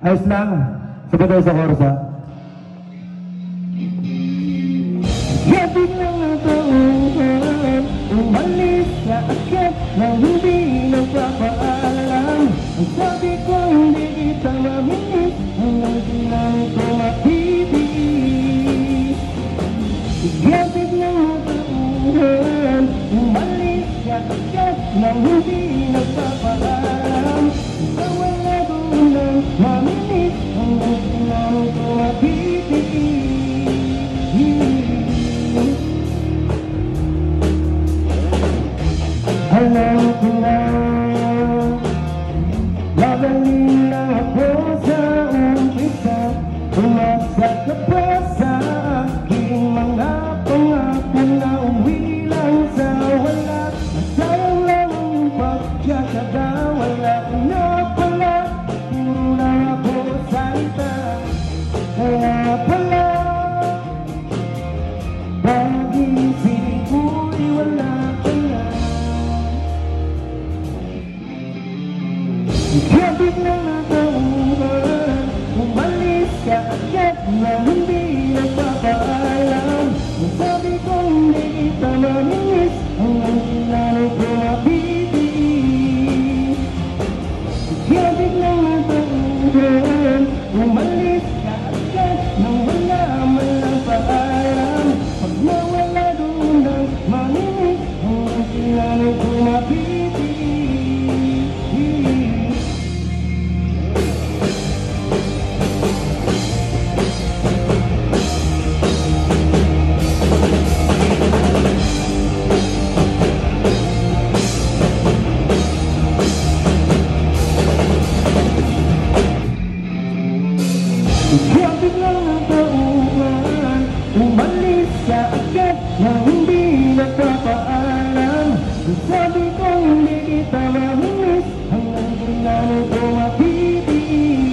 Ayos lang. Sabi tayo sa chorus ha. Gabi lang ang tauhan, umalis ka agad nang hindi nagpapaalam. Ang sabi ko hindi kita maminis, hanggang silang tumapibig. Gabi lang ang tauhan, umalis ka agad nang hindi nagpapaalam. Ikaw ang nagunang maminis, hanggang silang tumapibig. Alam ko na magaling na ako sa umpisa. Umasa ka pa sa aking mga pangako na uwi lang sa wala. Sayang lang ang pagkakada, wala na pala, puro na ako salita. Kaya pala pag-isip ko'y wala ka na. Kapit na natauhan, umalis ka agad na hindi nagpapaalam. Sabi ko hindi kita maminis, hanggang sinanay ko mabibig. Kapit na natauhan, umalis ka agad nang wala man lang paalam. Pag nawala doon ang maminis, hanggang sinanay ko mabibig. Kapit lang ang tauhan, umalis ka agad na hindi nagpapaalam. Sabi ko hindi kita maminis, hanggang sinanay ko mabibig.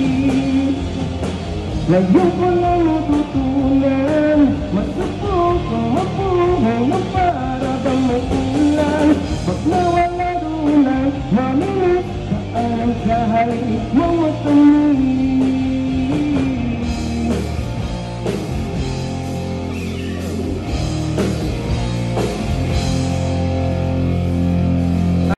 Ngayon ko lang natutunan, masubok kong mabuhay ng para bang may ulan. Pag nawala doon ang maminis, saan ang kahit mga